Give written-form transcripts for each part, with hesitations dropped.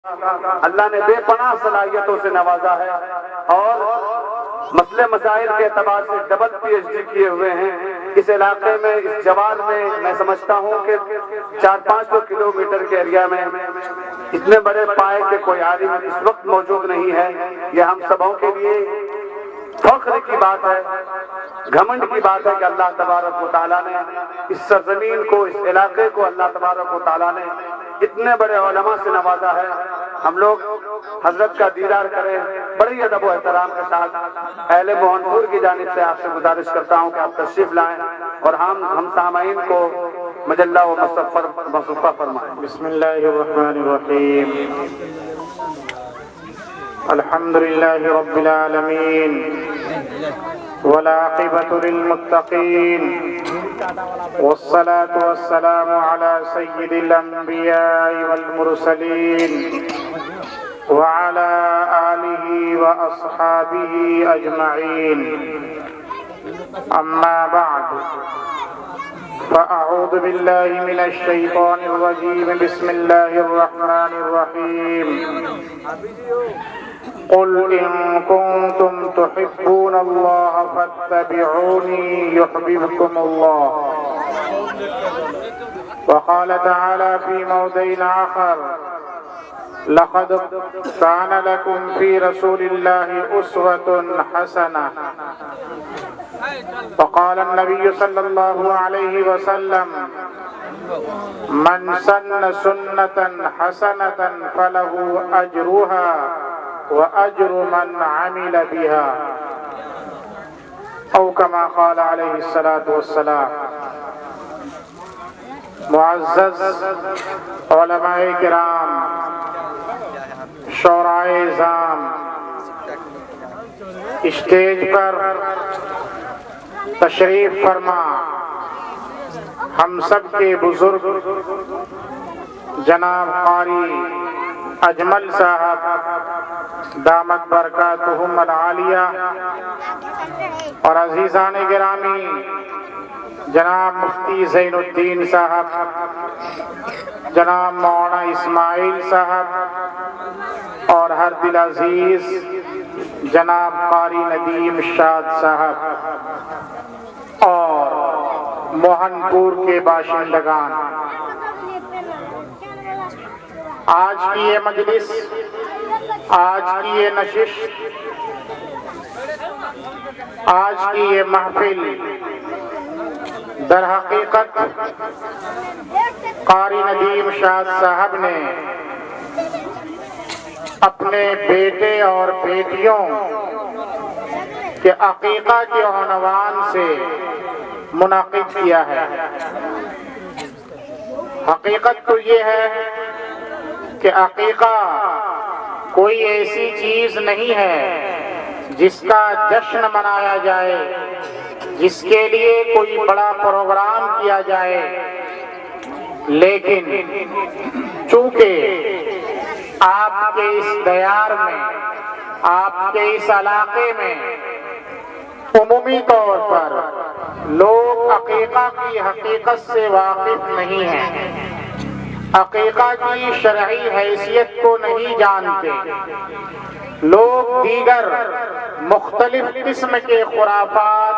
اللہ نے بے پناہ صلاحیتوں سے نوازا ہے اور مسئلے مسائل کے اعتبار سے ڈبل پی ایچ ڈی کیے ہوئے ہیں۔ اس علاقے میں، اس جوار میں سمجھتا ہوں کہ 400-500 کلومیٹر کے ایریا میں اتنے بڑے پائے کے کوئی عالم اس وقت موجود نہیں ہے۔ یہ ہم سبوں کے لیے فخر کی بات ہے، گھمنڈ کی بات ہے کہ اللہ تبارک و تعالیٰ نے اس سرزمین کو، اس علاقے کو اللہ تبارک و تعالیٰ نے اتنے بڑے علماء سے نوازا ہے۔ ہم لوگ حضرت کا دیدار کریں بڑی ادب و احترام کے ساتھ۔ اہل موہن پور کی جانب سے آپ سے گزارش کرتا ہوں کہ آپ تشریف لائیں اور ہم سامعین کو مجلہ و مصفہ فرمائیں۔ بسم اللہ الرحمن الرحیم۔ الحمد للہ رب العالمین والعاقبۃ للمتقین والصلاة والسلام علی سید الانبیاء والمرسلین وعلى آلہ واصحابہ اجمعین، اما بعد فأعوذ باللہ من الشیطان الرجیم، بسم اللہ الرحمن الرحیم۔ قل إن كنتم تحبون الله فاتبعوني يحببكم الله، وقال تعالى في موضع آخر: لقد كان لكم في رسول الله أسوة حسنة، وقال النبي صلى الله عليه وسلم: من سن سنة حسنة فله أجرها وأجر من عمل بها، أو كما قال عليه الصلاة والسلام۔ معزز علماء کرام، شورائے عظام، اسٹیج پر تشریف فرما ہم سب کے بزرگ جناب قاری اجمل صاحب دامت برکاتہم العالیہ، اور عزیزان گرامی جناب مفتی زین الدین صاحب، جناب مولانا اسماعیل صاحب، اور ہر دل عزیز جناب قاری ندیم شاد صاحب، اور موہن پور کے باشندگان، آج کی یہ مجلس، آج کی یہ نشست، آج کی یہ محفل در حقیقت قاری ندیم شاد صاحب نے اپنے بیٹے اور بیٹیوں کے عقیقہ کے عنوان سے منعقد کیا ہے۔ حقیقت تو یہ ہے کہ عقیقہ کوئی ایسی چیز نہیں ہے جس کا جشن منایا جائے، جس کے لیے کوئی بڑا پروگرام کیا جائے، لیکن چونکہ آپ کے اس دیار میں، آپ کے اس علاقے میں عمومی طور پر لوگ عقیقہ کی حقیقت سے واقف نہیں ہیں، عقیقہ کی شرعی حیثیت کو نہیں جانتے، لوگ دیگر مختلف قسم کے خرافات،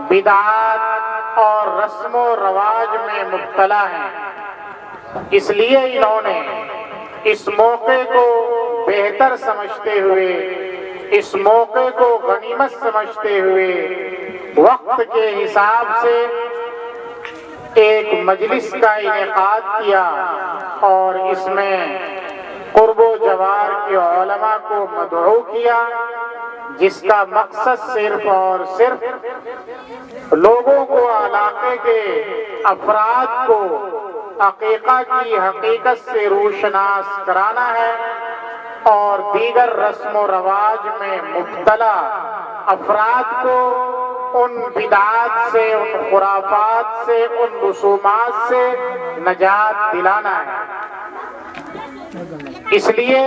بدعات اور رسم و رواج میں مبتلا ہیں۔ اس لیے انہوں نے اس موقع کو بہتر سمجھتے ہوئے، اس موقع کو غنیمت سمجھتے ہوئے، وقت کے حساب سے ایک مجلس کا انعقاد کیا، اور اس میں قرب و جوار کے علماء کو مدعو کیا، جس کا مقصد صرف اور صرف لوگوں کو، علاقے کے افراد کو عقیقہ کی حقیقت سے روشناس کرانا ہے، اور دیگر رسم و رواج میں مبتلا افراد کو ان بدعات سے، ان خرافات سے، ان رسومات سے نجات دلانا ہے۔ اس لیے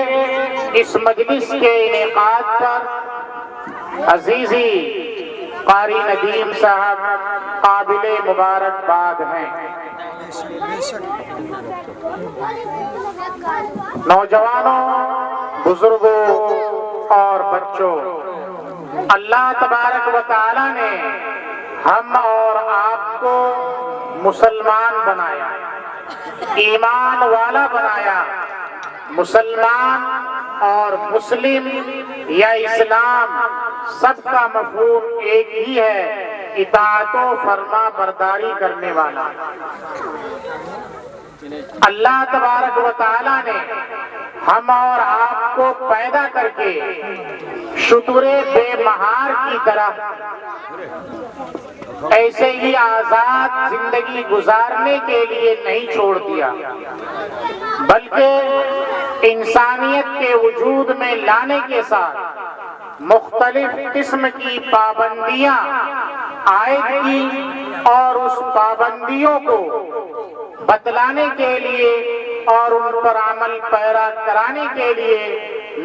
اس مجلس کے انعقاد پر عزیزی قاری ندیم صاحب قابل مبارکباد ہیں۔ نوجوانوں، بزرگوں اور بچوں، اللہ تبارک و تعالی نے ہم اور آپ کو مسلمان بنایا، ایمان والا بنایا۔ مسلمان اور مسلم یا اسلام سب کا مفہوم ایک ہی ہے، اطاعت و فرما برداری کرنے والا۔ اللہ تبارک و تعالی نے ہم اور آپ کو پیدا کر کے شتر بے مہار کی طرح ایسے ہی آزاد زندگی گزارنے کے لیے نہیں چھوڑ دیا، بلکہ انسانیت کے وجود میں لانے کے ساتھ مختلف قسم کی پابندیاں عائد کی، اور اس پابندیوں کو بتلانے کے لیے اور ان پر عمل پیرا کرانے کے لیے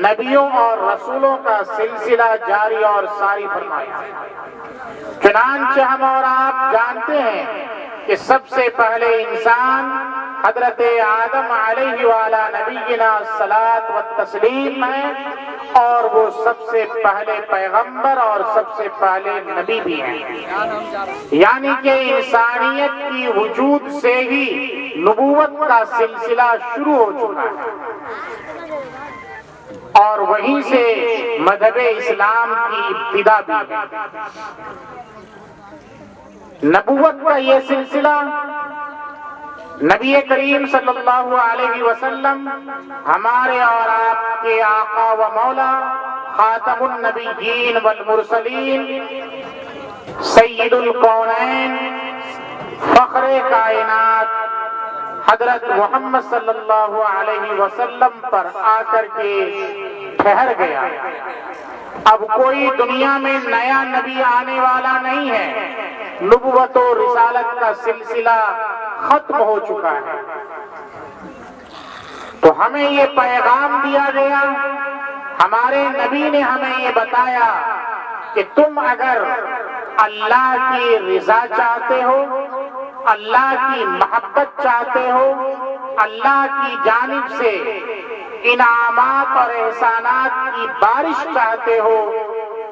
نبیوں اور رسولوں کا سلسلہ جاری اور ساری فرمایا۔ چنانچہ ہم اور آپ جانتے ہیں کہ سب سے پہلے انسان حضرت آدم علیہ وعلا نبینا الصلاۃ والتسلیم ہے، اور وہ سب سے پہلے پیغمبر اور سب سے پہلے نبی بھی ہیں، یعنی کہ انسانیت کی وجود سے ہی نبوت کا سلسلہ شروع ہو چکا ہے، اور وہیں سے مذہب اسلام کی ابتدا بھی ہے۔ نبوت کا یہ سلسلہ نبی کریم صلی اللہ علیہ وسلم ہمارے اور آپ کے آقا و مولا خاتم النبیین والمرسلین، سید الکونین، فخر کائنات حضرت محمد صلی اللہ علیہ وسلم پر آ کر کے ٹھہر گیا۔ اب کوئی دنیا میں نیا نبی آنے والا نہیں ہے، نبوت و رسالت کا سلسلہ ختم ہو چکا ہے۔ تو ہمیں یہ پیغام دیا گیا، ہمارے نبی نے ہمیں یہ بتایا کہ تم اگر اللہ کی رضا چاہتے ہو، اللہ کی محبت چاہتے ہو، اللہ کی جانب سے انعامات اور احسانات کی بارش چاہتے ہو،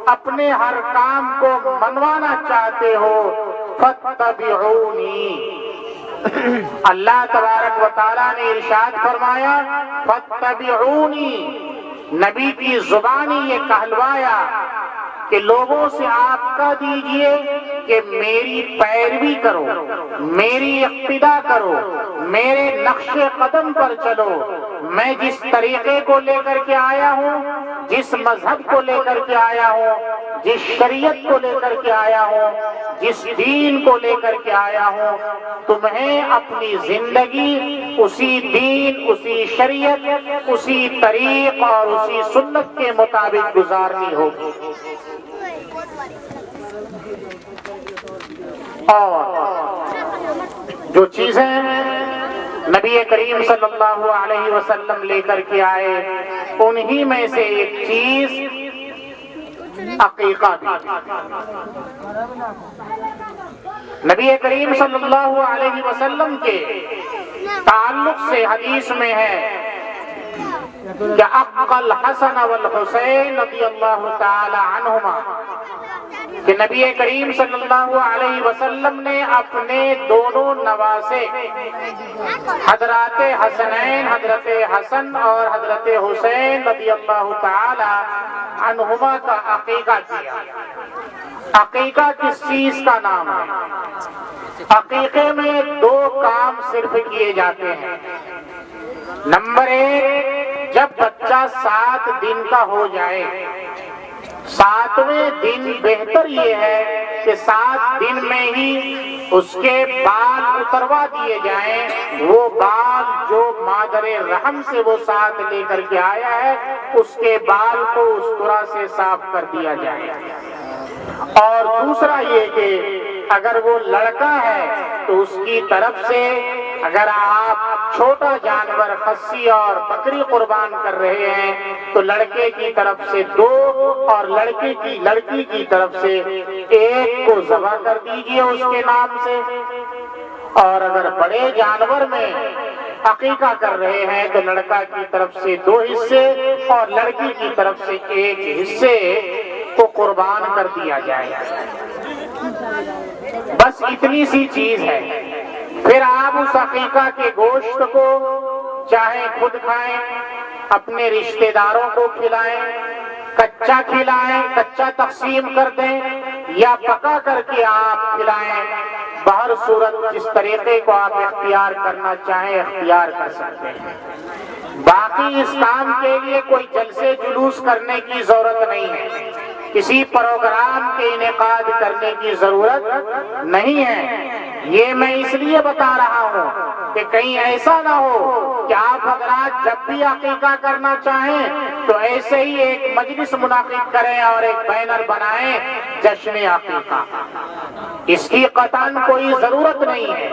اپنے ہر کام کو منوانا چاہتے ہو، فاتبعونی۔ اللہ تبارک و تعالیٰ نے ارشاد فرمایا فاتبعونی، نبی کی زبانی یہ کہلوایا کہ لوگوں سے آپ کہہ دیجئے کہ میری پیروی کرو، میری اقتدا کرو، میرے نقش قدم پر چلو۔ میں جس طریقے کو لے کر کے آیا ہوں، جس مذہب کو لے کر کے آیا ہوں، جس شریعت کو لے کر کے آیا ہوں، جس دین کو لے کر کے آیا ہوں، تمہیں اپنی زندگی اسی دین، اسی شریعت، اسی طریق اور اسی سنت کے مطابق گزارنی ہوگی۔ اور جو چیزیں نبی کریم صلی اللہ علیہ وسلم لے کر کے آئے، انہی میں سے ایک چیز عقیقہ بھی۔ نبی کریم صلی اللہ علیہ وسلم کے تعلق سے حدیث میں ہے کہ عق الحسن والحسین رضی اللہ تعالی عنہما، کہ نبی کریم صلی اللہ علیہ وسلم نے اپنے دونوں نواسے حضرات حسنین، حضرت حسن اور حضرت حسین رضی اللہ تعالی عنہما کا عقیقہ کیا۔ عقیقہ کس چیز کا نام ہے؟ عقیقے میں دو کام صرف کیے جاتے ہیں۔ نمبر ایک، جب بچہ 7 دن کا ہو جائے، 7ویں دن بہتر یہ ہے کہ 7 دن میں ہی اس کے بال اتروا دیے جائیں۔ وہ بال جو مادر رحم سے وہ ساتھ لے کر کے آیا ہے، اس کے بال کو اس طرح سے صاف کر دیا جائے۔ اور دوسرا یہ کہ اگر وہ لڑکا ہے تو اس کی طرف سے اگر آپ چھوٹا جانور خصی اور بکری قربان کر رہے ہیں تو لڑکے کی طرف سے 2 اور لڑکی کی طرف سے 1 کو ذبح کر دیجئے اس کے نام سے۔ اور اگر بڑے جانور میں عقیقہ کر رہے ہیں تو لڑکا کی طرف سے 2 حصے اور لڑکی کی طرف سے 1 حصے کو قربان کر دیا جائے. بس اتنی سی چیز ہے. پھر آپ اس عقیقہ کے گوشت کو چاہے خود کھائیں، اپنے رشتہ داروں کو کھلائیں، کچا کھلائیں، کچا تقسیم کر دیں، یا پکا کر کے آپ کھلائیں. بہر صورت جس طریقے کو آپ اختیار کرنا چاہیں اختیار کر سکتے ہیں. باقی اس کام کے لیے کوئی جلسے جلوس کرنے کی ضرورت نہیں ہے، کسی پروگرام کے انعقاد کرنے کی ضرورت نہیں ہے. یہ میں اس لیے بتا رہا ہوں کہ کہیں ایسا نہ ہو کہ آپ حضرات جب بھی عقیقہ کرنا چاہیں تو ایسے ہی ایک مجلس منعقد کریں اور ایک بینر بنائیں جشن عقیقہ. اس کی قطعاً کوئی ضرورت نہیں ہے.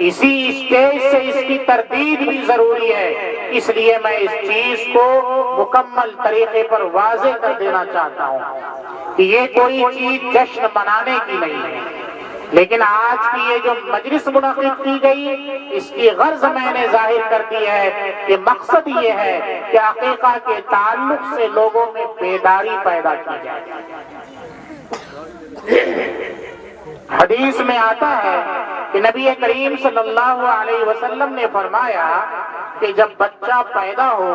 اسی اسٹیج سے اس کی تردید بھی ضروری ہے. اس لیے میں اس چیز کو مکمل طریقے پر واضح کر دینا چاہتا ہوں کہ یہ کوئی چیز جشن منانے کی نہیں ہے. لیکن آج کی یہ جو مجلس منعقد کی گئی اس کی غرض میں نے ظاہر کر دی ہے کہ مقصد یہ ہے کہ عقیقہ کے تعلق سے لوگوں میں بیداری پیدا کی جائے. حدیث میں آتا ہے کہ نبی کریم صلی اللہ علیہ وسلم نے فرمایا کہ جب بچہ پیدا ہو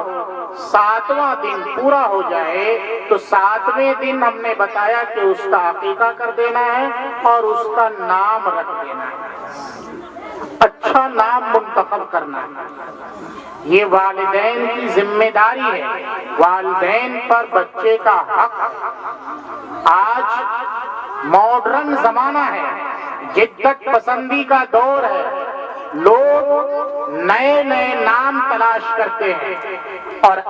7واں دن پورا ہو جائے تو 7ویں دن ہم نے بتایا کہ اس کا عقیقہ کر دینا ہے اور اس کا نام رکھ دینا ہے. اچھا نام منتخب کرنا ہے. یہ والدین کی ذمہ داری ہے. والدین پر بچے کا حق. آج ماڈرن زمانہ ہے، جدت پسندی کا دور ہے. لوگ نئے نئے نام تلاش کرتے ہیں اور